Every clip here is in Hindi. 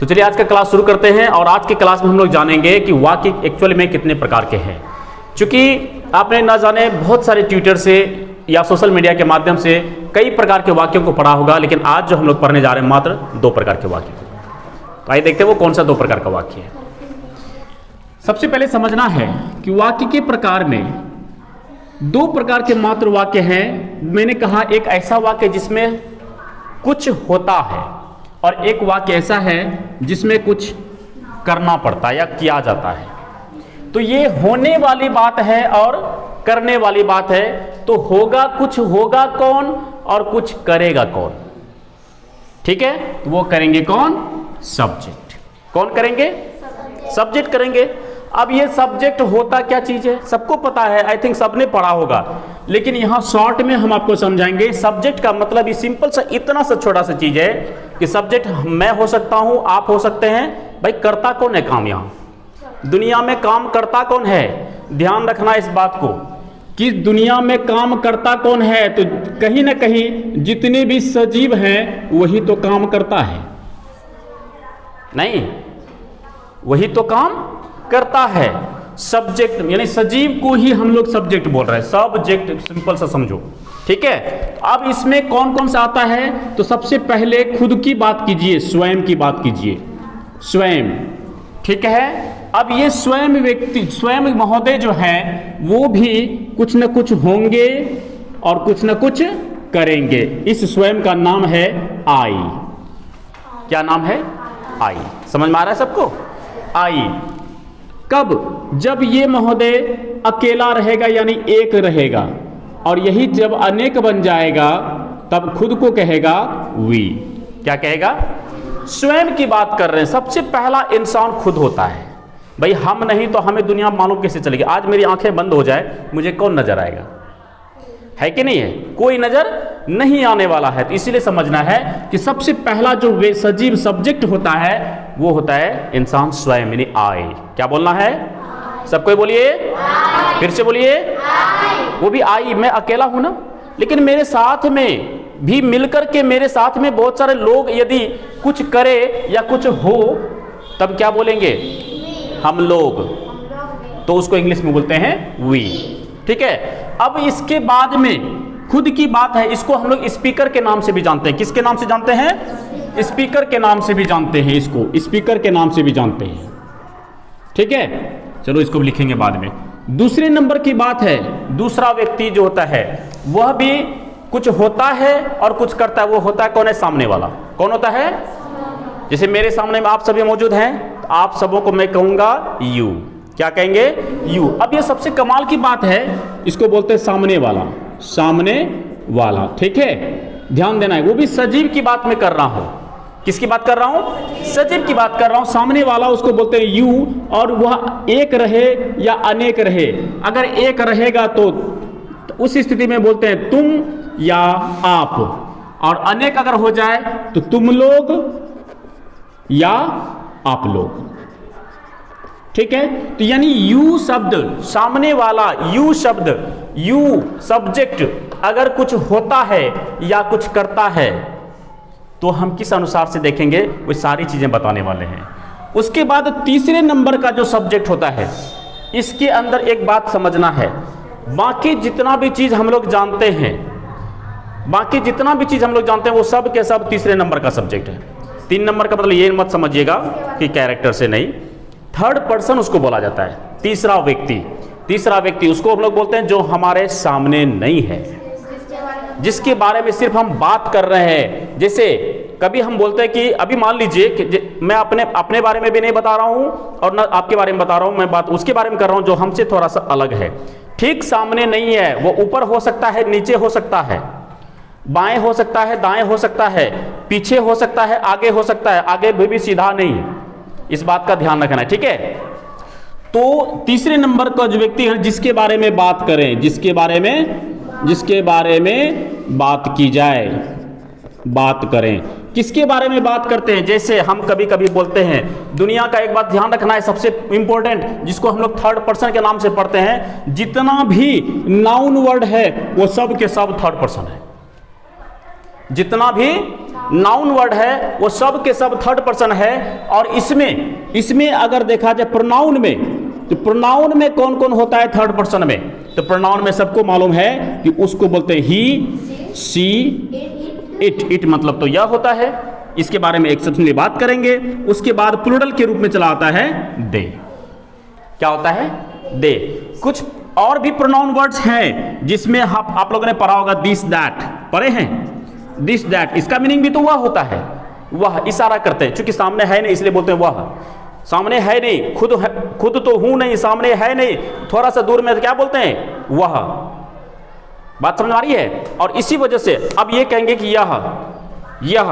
तो चलिए आज का क्लास शुरू करते हैं और आज के क्लास में हम लोग जानेंगे कि वाक्य एक्चुअली में कितने प्रकार के हैं। चूंकि आपने ना जाने बहुत सारे ट्विटर से या सोशल मीडिया के माध्यम से कई प्रकार के वाक्यों को पढ़ा होगा, लेकिन आज जो हम लोग पढ़ने जा रहे हैं मात्र 2 प्रकार के वाक्य को। तो आइए देखते हैं वो कौन सा 2 प्रकार का वाक्य है। सबसे पहले समझना है कि वाक्य के प्रकार में 2 प्रकार के मात्र वाक्य हैं। मैंने कहा एक ऐसा वाक्य जिसमें कुछ होता है और एक वाक्य ऐसा है जिसमें कुछ करना पड़ता है या किया जाता है। तो ये होने वाली बात है और करने वाली बात है। तो होगा कुछ होगा कौन और कुछ करेगा कौन? ठीक है, तो वो करेंगे कौन? सब्जेक्ट। कौन करेंगे? सब्जेक्ट करेंगे। अब ये सब्जेक्ट होता क्या चीज है सबको पता है, आई थिंक सबने पढ़ा होगा, लेकिन यहां शॉर्ट में हम आपको समझाएंगे। सब्जेक्ट का मतलब ये सिंपल सा इतना सा छोटा सा चीज है कि सब्जेक्ट मैं हो सकता हूं, आप हो सकते हैं। भाई करता कौन है काम? यहां दुनिया में काम करता कौन है? ध्यान रखना इस बात को कि दुनिया में काम करता कौन है। तो कहीं ना कहीं जितने भी सजीव हैं वही तो काम करता है, नहीं वही तो काम करता है। सब्जेक्ट यानी सजीव को ही हम लोग सब्जेक्ट बोल रहे हैं। सब्जेक्ट सिंपल सा समझो, ठीक है। अब इसमें कौन कौन सा आता है? तो सबसे पहले खुद की बात कीजिए, स्वयं की बात कीजिए, स्वयं, ठीक है। अब ये स्वयं व्यक्ति, स्वयं महोदय जो है वो भी कुछ न कुछ होंगे और कुछ न कुछ करेंगे। इस स्वयं का नाम है आई। क्या नाम है? आई। समझ में आ रहा है सबको? आई। कब? जब ये महोदय अकेला रहेगा यानी एक रहेगा, और यही जब अनेक बन जाएगा तब खुद को कहेगा वी। क्या कहेगा? स्वयं की बात कर रहे हैं। सबसे पहला इंसान खुद होता है। भाई हम नहीं तो हमें दुनिया मालूम कैसे चलेगी? आज मेरी आंखें बंद हो जाए मुझे कौन नजर आएगा? है कि नहीं है? कोई नजर नहीं आने वाला है। तो इसीलिए समझना है कि सबसे पहला जो वे सजीव सब्जेक्ट होता है वो होता है इंसान स्वयं, यानी आई। क्या बोलना है? सबको बोलिए, फिर से बोलिए। वो भी आई। मैं अकेला हूं ना, लेकिन मेरे साथ में भी मिलकर के, मेरे साथ में बहुत सारे लोग यदि कुछ करे या कुछ हो तब क्या बोलेंगे? हम लोग। तो उसको इंग्लिश में बोलते हैं वी, ठीक है। अब इसके बाद में खुद की बात है, इसको हम लोग स्पीकर के नाम से भी जानते हैं। किसके नाम से जानते हैं? स्पीकर के नाम से भी जानते हैं। इसको स्पीकर के नाम से भी जानते हैं, ठीक है। चलो इसको भी लिखेंगे बाद में। दूसरे नंबर की बात है, दूसरा व्यक्ति जो होता है वह भी कुछ होता है और कुछ करता है। वो होता है कौन है? सामने वाला। कौन होता है? जैसे मेरे सामने में आप सभी मौजूद हैं, तो आप सबों को मैं कहूंगा यू। क्या कहेंगे? यू। अब ये सबसे कमाल की बात है, इसको बोलते हैं सामने वाला। सामने वाला, ठीक है। ध्यान देना है, वो भी सजीव की बात में कर रहा हूं। किसकी बात कर रहा हूं? सजीव की बात कर रहा हूं। सामने वाला उसको बोलते हैं यू, और वह एक रहे या अनेक रहे। अगर एक रहेगा तो उस स्थिति में बोलते हैं तुम या आप, और अनेक अगर हो जाए तो तुम लोग या आप लोग, ठीक है। तो यानी यू शब्द, सामने वाला, यू शब्द, यू सब्जेक्ट अगर कुछ होता है या कुछ करता है तो हम किस अनुसार से देखेंगे वो सारी चीजें बताने वाले हैं। उसके बाद तीसरे नंबर का जो सब्जेक्ट होता है, इसके अंदर एक बात समझना है। बाकी जितना भी चीज हम लोग जानते हैं, बाकी जितना भी चीज हम लोग जानते हैं वो सब के सब तीसरे नंबर का सब्जेक्ट है। 3 नंबर का मतलब ये मत समझिएगा कि कैरेक्टर से नहीं, थर्ड पर्सन उसको बोला जाता है। तीसरा व्यक्ति, तीसरा व्यक्ति उसको हम लोग बोलते हैं जो हमारे सामने नहीं है, जिसके बारे में सिर्फ हम बात कर रहे हैं। जैसे कभी हम बोलते हैं कि अभी मान लीजिए कि मैं अपने बारे में भी नहीं बता रहा हूं और ना आपके बारे में बता रहा हूं, मैं बात उसके बारे में कर रहा हूं जो हमसे थोड़ा सा अलग है। ठीक सामने नहीं है, वो ऊपर हो सकता है, नीचे हो सकता है, बाएं हो सकता है, दाएं हो सकता है, पीछे हो सकता है, आगे हो सकता है। आगे भी सीधा नहीं, इस बात का ध्यान रखना है, ठीक है। तो तीसरे नंबर का जो व्यक्ति है जिसके बारे में बात करें, जिसके बारे में बात की जाए, बात करें। किसके बारे में बात करते हैं? जैसे हम कभी कभी बोलते हैं, दुनिया का एक बात ध्यान रखना है सबसे इंपॉर्टेंट, जिसको हम लोग थर्ड पर्सन के नाम से पढ़ते हैं। जितना भी नाउन वर्ड है वो सब के सब थर्ड पर्सन है। जितना भी नाउन वर्ड है वो सब के सब थर्ड पर्सन है। और इसमें अगर देखा जाए प्रोनाउन में, तो प्रोनाउन में कौन कौन होता है थर्ड पर्सन में? तो प्रोनाउन में सबको मालूम है कि उसको बोलते हैं ही, सी, इट मतलब तो यह होता है। इसके बारे में एक्सेप्शनली बात करेंगे। उसके बाद प्लूरल के रूप में चला आता है दे। क्या होता है? दे। कुछ और भी प्रोनाउन वर्ड्स हैं जिसमें आप लोगों ने पढ़ा होगा दिस दैट, पढ़े हैं? दिस दैट, इसका मीनिंग भी तो वह होता है। वह इशारा करते हैं, चूंकि सामने है नहीं इसलिए बोलते हैं वह। सामने है नहीं, खुद तो हूं नहीं, सामने है नहीं, थोड़ा सा दूर में तो क्या बोलते हैं? वह। बात समझ आ रही है? और इसी वजह से अब ये कहेंगे कि यह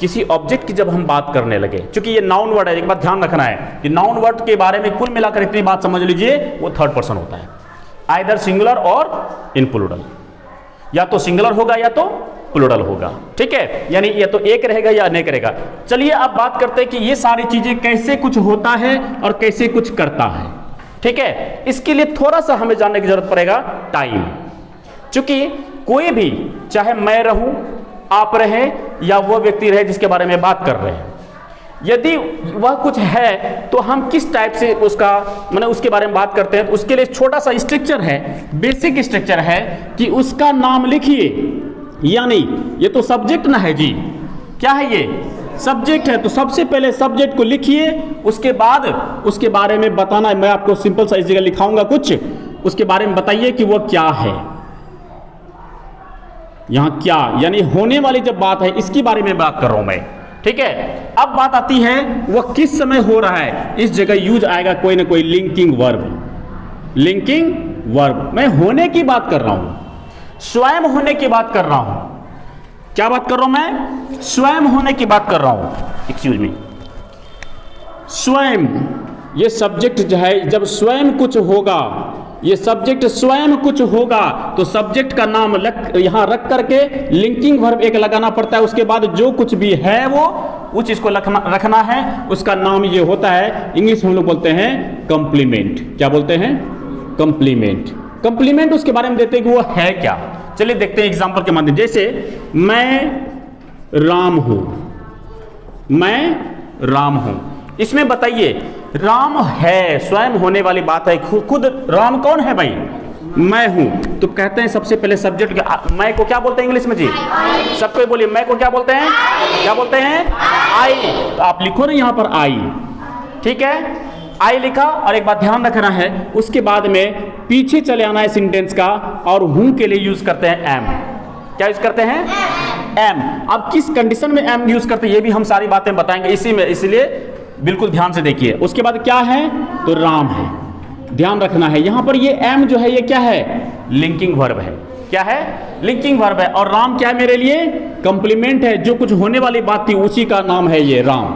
किसी ऑब्जेक्ट की जब हम बात करने लगे, क्योंकि ये नाउन वर्ड है, एक बात ध्यान रखना है कि नाउन वर्ड के बारे में कुल मिलाकर इतनी बात समझ लीजिए, वो थर्ड पर्सन होता है, आइदर सिंगुलर और इन प्लूरल। या तो सिंगुलर होगा या तो प्लूरल होगा, ठीक है? यानी या तो एक रहेगा या अनेक रहेगा। चलिए अब बात करते हैं कि ये सारी चीजें कैसे कुछ होता है और कैसे कुछ करता है, ठीक है? इसके लिए थोड़ा सा हमें जानने की जरूरत पड़ेगा टाइम। क्योंकि कोई भी, चाहे मैं रहूं, आप रहे या वो व्यक्ति रहे जिसके बारे में बात कर रहे हैं, यदि वह कुछ है तो हम किस टाइप से उसके बारे में बात करते हैं, तो उसके लिए छोटा सा स्ट्रक्चर है, बेसिक स्ट्रक्चर है कि उसका नाम लिखिए। यानी ये तो सब्जेक्ट ना है जी, क्या है ये? सब्जेक्ट है। तो सबसे पहले सब्जेक्ट को लिखिए, उसके बाद उसके बारे में बताना है। मैं आपको सिंपल सा इस जगह लिखाऊंगा कुछ, उसके बारे में बताइए कि वो क्या है। यहां क्या यानी होने वाली जब बात है, इसके बारे में बात कर रहा हूं मैं, ठीक है? अब बात आती है वह किस समय हो रहा है। इस जगह यूज आएगा कोई ना कोई लिंकिंग वर्ब। लिंकिंग वर्ब, मैं होने की बात कर रहा हूं, स्वयं होने की बात कर रहा हूं। क्या बात कर रहा हूं मैं? स्वयं होने की बात कर रहा हूं। एक्सक्यूज मी, स्वयं, ये सब्जेक्ट जो है, जब स्वयं कुछ होगा, ये सब्जेक्ट स्वयं कुछ होगा, तो सब्जेक्ट का नाम यहां रख करके लिंकिंग वर्ब एक लगाना पड़ता है। उसके बाद जो कुछ भी है वो उस चीज को रखना है, उसका नाम ये होता है, इंग्लिश में हम लोग बोलते हैं कंप्लीमेंट। क्या बोलते हैं? कंप्लीमेंट। कंप्लीमेंट उसके बारे में देते हैं कि वो है क्या। चलिए देखते हैं एग्जांपल के माध्यम। जैसे मैं राम हूं, मैं राम हूं, इसमें बताइए राम है, स्वयं होने वाली बात है। खुद राम कौन है भाई? मैं हूं। तो कहते हैं सबसे पहले सब्जेक्ट, मैं को क्या बोलते हैं इंग्लिश में जी? सबको बोलिए, मैं को क्या बोलते हैं? क्या बोलते हैं? आई। तो आप लिखो ना यहां पर आई, ठीक है? आई लिखा। और एक बात ध्यान रखना है, उसके बाद में पीछे चले आना है सेंटेंस का, और हूं के लिए यूज करते हैं एम। क्या यूज करते हैं? एम। अब किस कंडीशन में एम यूज करते हैं ये भी हम सारी बातें बताएंगे इसी में, इसलिए बिल्कुल ध्यान से देखिए। उसके बाद क्या है? तो राम है, ध्यान रखना है। यहां पर ये एम जो है ये क्या है? लिंकिंग वर्ब है। क्या है? लिंकिंग वर्ब है। और राम क्या है मेरे लिए? कंप्लीमेंट है, जो कुछ होने वाली बात थी उसी का नाम है ये राम।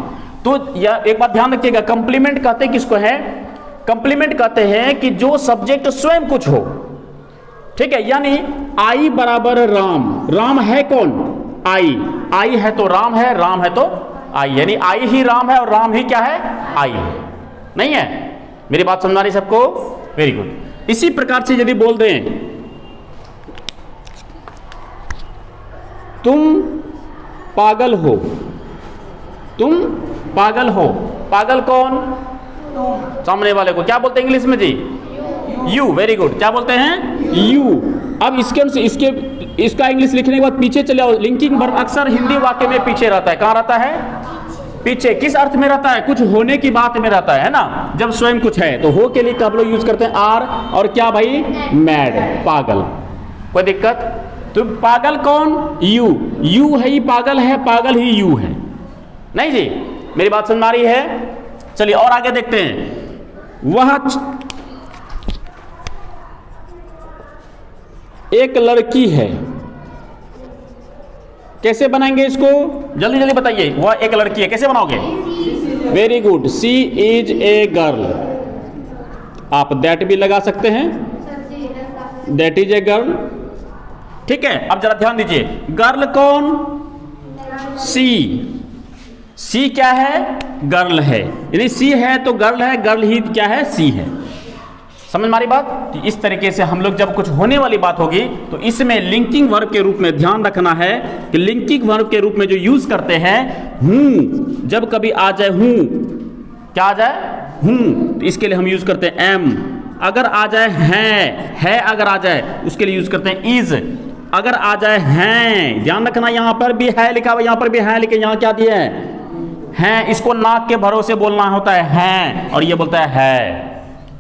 तो यह एक बात ध्यान रखिएगा, कंप्लीमेंट कहते हैं किसको है? कंप्लीमेंट कहते हैं कि जो सब्जेक्ट स्वयं कुछ हो, ठीक है? यानी आई बराबर राम। राम है कौन? आई। आई है तो राम है, राम है तो आई, यानी आई ही राम है और राम ही क्या है? आई है। नहीं है? मेरी बात समझ आ रही सबको? Very good. इसी प्रकार से यदि बोल दें तुम पागल हो, तुम पागल हो, पागल कौन? सामने वाले को क्या बोलते हैं इंग्लिश में जी? यू। Very good. क्या बोलते हैं? यू। अब इसका इंग्लिश लिखने के बाद पीछे चले आओ। लिंकिंग वर्ब अक्सर हिंदी वाक्य में पीछे रहता है। कहां रहता है? पीछे। किस अर्थ में रहता है? कुछ होने की बात में रहता है ना, जब स्वयं कुछ है। तो हो के लिए कब लोग यूज करते हैं? आर। और क्या भाई? मैड, पागल। कोई दिक्कत? तो पागल कौन? यू। यू है ही पागल है, पागल ही यू है। नहीं जी, मेरी बात समझ आ रही है? चलिए और आगे देखते हैं। वह एक लड़की है। कैसे बनाएंगे इसको? जल्दी जल्दी बताइए। वह एक लड़की है, कैसे बनाओगे? Very good. She is a girl. आप दैट भी लगा सकते हैं, दैट इज ए गर्ल, ठीक है? अब जरा ध्यान दीजिए, गर्ल कौन? सी। सी क्या है? गर्ल है। यानी सी है तो गर्ल है, गर्ल ही क्या है? सी है। समझ मारी बात? इस तरीके से हम लोग जब कुछ होने वाली बात होगी तो इसमें लिंकिंग वर्ब के रूप में ध्यान रखना है कि लिंकिंग वर्ब के रूप में जो यूज करते हैं हूं, जब कभी आ जाए हूं, क्या आ जाए हूं, तो इसके लिए हम यूज करते हैं एम। अगर आ जाए है अगर आ जाए उसके लिए यूज करते हैं इज। अगर आ जाए हैं, ध्यान रखना यहां पर भी है लिखा हुआ, यहां पर भी है लिखे, यहां क्या दिया है, इसको नाक के भरोसे बोलना होता है और ये बोलता है,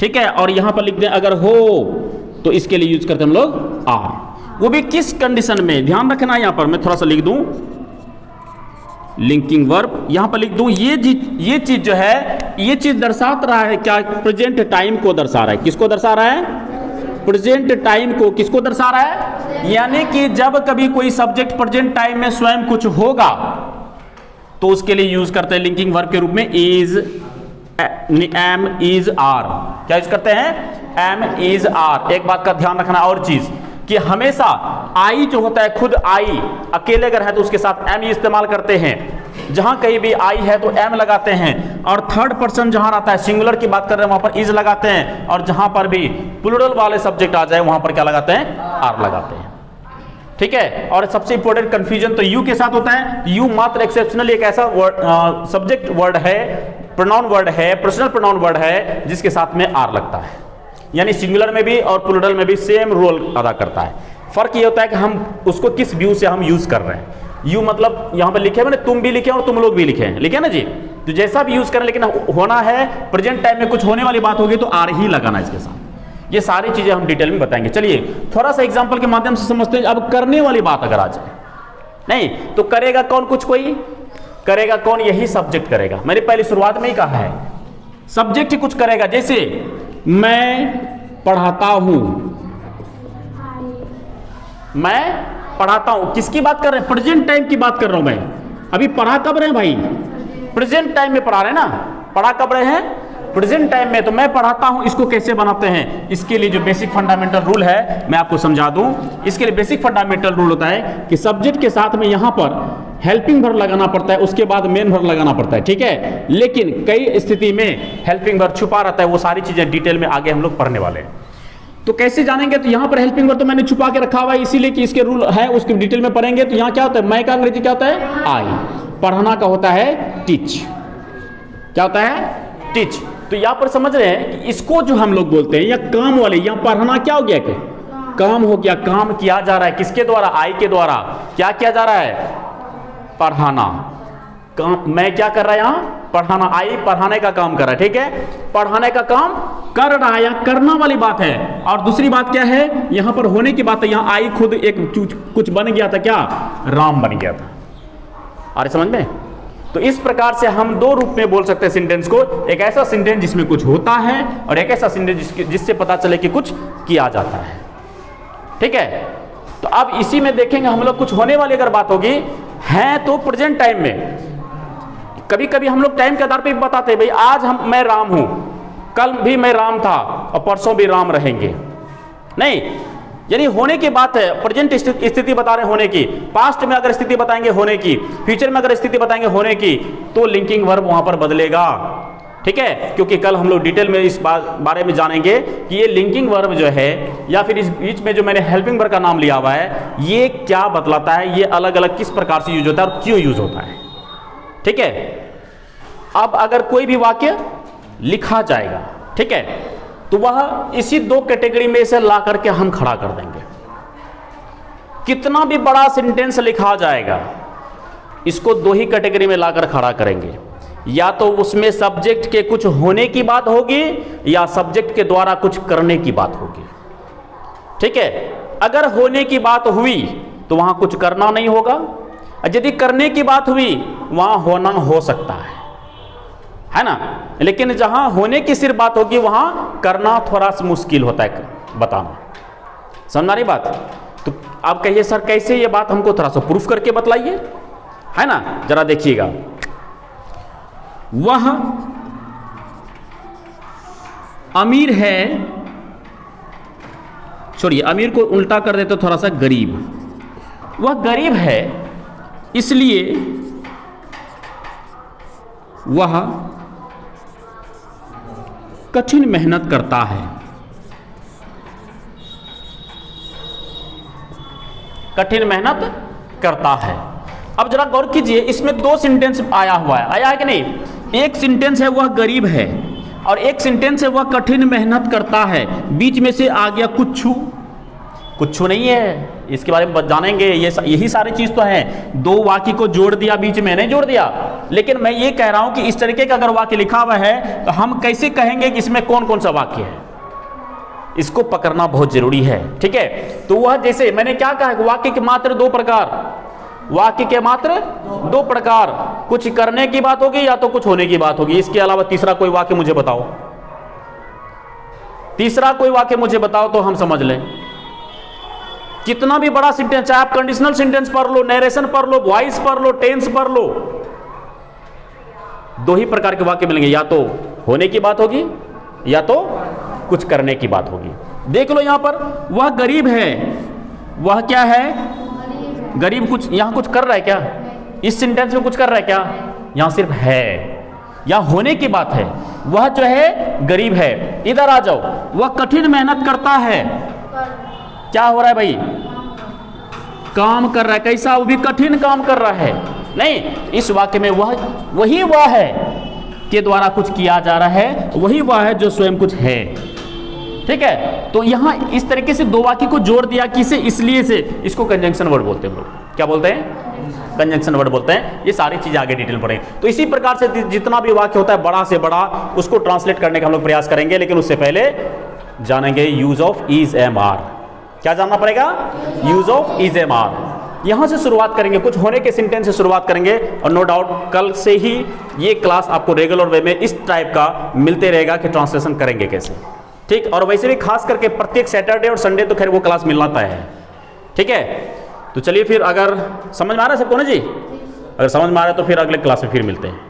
ठीक है। और यहां पर लिख दें अगर हो तो इसके लिए यूज करते हैं हम लोग आर, वो भी किस कंडीशन में, ध्यान रखना। यहां पर मैं थोड़ा सा लिख दूं लिंकिंग वर्ब, यहां पर लिख दूं ये चीज जो है, ये चीज दर्शा रहा है क्या, प्रेजेंट टाइम को दर्शा रहा है। किसको दर्शा रहा है, प्रेजेंट टाइम को। किसको दर्शा रहा है, यानी कि जब कभी कोई सब्जेक्ट प्रेजेंट टाइम में स्वयं कुछ होगा तो उसके लिए यूज करते हैं लिंकिंग वर्ब के रूप में इज, एम, इज, आर। क्या यूज करते हैं, एम, इज, आर। एक बात का ध्यान रखना और चीज कि हमेशा आई जो होता है, खुद आई अकेले अगर है तो उसके साथ एम इस्तेमाल करते हैं। जहां कहीं भी आई है तो एम लगाते हैं, और थर्ड पर्सन जहां आता है, सिंगुलर की बात कर रहे हैं, वहां पर इज लगाते हैं, और जहां पर भी प्लूरल वाले सब्जेक्ट आ जाए वहां पर क्या लगाते हैं, आर लगाते हैं, ठीक है। और सबसे इंपॉर्टेंट कंफ्यूजन तो यू के साथ होता है। यू मात्र एक्सेप्शनल एक ऐसा सब्जेक्ट वर्ड है, प्रोनाउन वर्ड है, पर्सनल प्रोनाउन वर्ड है जिसके साथ में आर लगता है, यानी सिंगुलर में भी और प्लूरल में भी सेम रोल अदा करता है। फर्क ये होता है कि हम उसको किस व्यू से हम यूज कर रहे हैं। यू मतलब यहां पर लिखे मैंने तुम भी लिखे और तुम लोग भी लिखे हैं, लिखे ना जी, तो जैसा भी यूज करें, लेकिन होना है प्रेजेंट टाइम में कुछ होने वाली बात होगी तो आर ही लगाना इसके साथ। ये सारी चीजें हम डिटेल में बताएंगे। चलिए थोड़ा सा एग्जांपल के माध्यम से समझते हैं। अब करने वाली बात अगर आ जाए, नहीं तो करेगा कौन, कुछ कोई करेगा कौन, यही सब्जेक्ट करेगा। मैंने पहले शुरुआत में ही कहा है सब्जेक्ट ही कुछ करेगा। जैसे मैं पढ़ाता हूं, मैं पढ़ाता हूं, किसकी बात कर रहे हैं, प्रेजेंट टाइम की बात कर रहा हूं मैं। अभी पढ़ा कब रहे हैं भाई, प्रेजेंट टाइम में पढ़ा रहे हैं ना, पढ़ा कब रहे हैं, प्रेजेंट टाइम में। तो मैं पढ़ाता हूं, इसको कैसे बनाते हैं, इसके लिए जो बेसिक फंडामेंटल रूल है मैं आपको समझा दूं। इसके लिए बेसिक फंडामेंटल रूल होता है कि सब्जेक्ट के साथ में यहां पर हेल्पिंग वर्ब लगाना पड़ता है, उसके बाद मेन वर्ब लगाना पड़ता है, ठीक है। लेकिन कई स्थिति में हेल्पिंग वर्ब छुपा रहता है, वो सारी चीजें डिटेल में आगे हम लोग पढ़ने वाले हैं। तो कैसे जानेंगे, तो यहां पर हेल्पिंग वर्ब तो मैंने छुपा के रखा हुआ है, इसीलिए कि इसके रूल है, उसके डिटेल में पढ़ेंगे। तो यहां क्या होता है, मैं का अंग्रेजी क्या होता है, आई, पढ़ाना का होता है टीच, क्या होता है, टीच। तो यहां पर समझ रहे हैं कि इसको जो हम लोग बोलते हैं या काम वाले, यहां पढ़ाना क्या हो गया, काम हो गया, काम किया जा रहा है किसके द्वारा, आई के द्वारा। क्या किया जा रहा है, पढ़ाना। काम मैं क्या कर रहा है, यहां पढ़ाना, आई पढ़ाने का काम कर रहा है, ठीक है, पढ़ाने का काम कर रहा है, यहां करना वाली बात है। और दूसरी बात क्या है, यहां पर होने की बात है, यहां आई खुद एक कुछ बन गया था, क्या, राम बन गया था। अरे समझ में। तो इस प्रकार से हम दो रूप में बोल सकते हैं सेंटेंस को, एक ऐसा सेंटेंस जिसमें कुछ होता है और एक ऐसा सेंटेंस जिससे पता चले कि कुछ किया जाता है, ठीक है। तो अब इसी में देखेंगे हम लोग, कुछ होने वाली अगर बात होगी है तो प्रेजेंट टाइम में, कभी कभी हम लोग टाइम के आधार पर भी बताते हैं, भाई आज मैं राम हूं, कल भी मैं राम था और परसों भी राम रहेंगे, नहीं, यानी होने की बात है, प्रेजेंट स्थिति बता रहे हैं होने की। पास्ट में अगर स्थिति बताएंगे होने की, फ्यूचर में अगर स्थिति बताएंगे होने की, तो लिंकिंग वर्ब वहां पर बदलेगा, ठीक है। क्योंकि कल हम लोग डिटेल में इस बारे में जानेंगे कि ये लिंकिंग वर्ब जो है, या फिर इस बीच में जो मैंने हेल्पिंग वर्ब का नाम लिया हुआ है, ये क्या बतलाता है, ये अलग अलग किस प्रकार से यूज होता है और क्यों यूज होता है, ठीक है। अब अगर कोई भी वाक्य लिखा जाएगा, ठीक है, तो वह इसी दो कैटेगरी में से ला करके हम खड़ा कर देंगे। कितना भी बड़ा सेंटेंस लिखा जाएगा, इसको दो ही कैटेगरी में लाकर खड़ा करेंगे, या तो उसमें सब्जेक्ट के कुछ होने की बात होगी या सब्जेक्ट के द्वारा कुछ करने की बात होगी, ठीक है। अगर होने की बात हुई तो वहां कुछ करना नहीं होगा, यदि करने की बात हुई वहां होना हो सकता है ना। लेकिन जहां होने की सिर्फ बात होगी वहां करना थोड़ा सा मुश्किल होता है बताना, समझ रही बात। तो आप कहिए सर कैसे, ये बात हमको थोड़ा सा प्रूफ करके बतलाइए, है ना, जरा देखिएगा। वह अमीर है, छोड़िए अमीर को उल्टा कर देते थोड़ा सा, गरीब, वह गरीब है इसलिए वह कठिन मेहनत करता है। कठिन मेहनत करता है। अब जरा गौर कीजिए, इसमें दो सेंटेंस आया हुआ है, आया है कि नहीं? एक सेंटेंस है वह गरीब है और एक सेंटेंस है वह कठिन मेहनत करता है। बीच में से आ गया कुछ नहीं है, इसके बारे में जानेंगे। यही सारी चीज तो है। दो वाक्य को जोड़ दिया, बीच में नहीं जोड़ दिया। लेकिन मैं ये कह रहा हूं कि इस तरीके का अगर वाक्य लिखा हुआ है तो हम कैसे कहेंगे कि इसमें कौन कौन सा वाक्य है, इसको पकड़ना बहुत जरूरी है। ठीक है, तो वह जैसे मैंने क्या कहा, वाक्य के मात्र दो प्रकार, वाक्य के मात्र दो प्रकार, कुछ करने की बात होगी या तो कुछ होने की बात होगी। इसके अलावा तीसरा कोई वाक्य मुझे बताओ, तीसरा कोई वाक्य मुझे बताओ तो हम समझ लें। कितना भी बड़ा सेंटेंस, चाहे आप कंडीशनल सेंटेंस पढ़ लो, नरेशन पढ़ लो, वॉइस पढ़ लो, टेंस पढ़ लो, दो ही प्रकार के वाक्य मिलेंगे, या तो होने की बात होगी या तो कुछ करने की बात होगी। देख लो यहां पर, वह गरीब है, वह क्या है? गरीब। कुछ यहां कुछ कर रहा है क्या? इस सेंटेंस में कुछ कर रहा है क्या? यहां सिर्फ है, यहां होने की बात है। वह जो है गरीब है। इधर आ जाओ, वह कठिन मेहनत करता है। क्या हो रहा है भाई? काम कर रहा है। कैसा? वो भी कठिन काम कर रहा है। नहीं, इस वाक्य में वही वह है के द्वारा कुछ किया जा रहा है, वही वह है जो स्वयं कुछ है। ठीक है, तो यहां इस तरीके से दो वाक्य को जोड़ दिया, किसे? इसलिए से। इसको कंजंक्शन वर्ड बोलते हैं हम लोग। क्या बोलते हैं? कंजंक्शन वर्ड बोलते हैं। ये सारी चीजें आगे डिटेल पढ़ेंगे। तो इसी प्रकार से जितना भी वाक्य होता है बड़ा से बड़ा, उसको ट्रांसलेट करने का हम लोग प्रयास करेंगे। लेकिन उससे पहले जानेंगे use of is am are. क्या जानना पड़ेगा? Use of is am are. यहां से शुरुआत करेंगे, कुछ होने के सेंटेंस से शुरुआत करेंगे। और नो डाउट कल से ही ये क्लास आपको रेगुलर वे में इस टाइप का मिलते रहेगा कि ट्रांसलेशन करेंगे कैसे। ठीक, और वैसे भी खास करके प्रत्येक सैटरडे और संडे तो खैर वो क्लास मिलना तय है। ठीक है, तो चलिए फिर, अगर समझ में आ रहा है सबको ना जी? अगर समझ में आ रहा है तो फिर अगले क्लास में फिर मिलते हैं।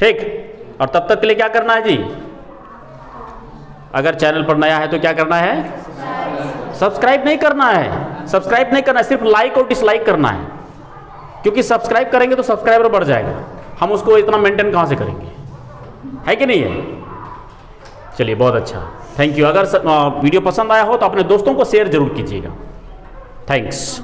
ठीक, और तब तक के लिए क्या करना है जी? अगर चैनल पर नया है तो क्या करना है? सब्सक्राइब नहीं करना है, सब्सक्राइब नहीं करना है, सिर्फ लाइक और डिसलाइक करना है। क्योंकि सब्सक्राइब करेंगे तो सब्सक्राइबर बढ़ जाएगा, हम उसको इतना मेंटेन कहां से करेंगे? है कि नहीं है? चलिए, बहुत अच्छा, थैंक यू। अगर वीडियो पसंद आया हो तो अपने दोस्तों को शेयर जरूर कीजिएगा। थैंक्स।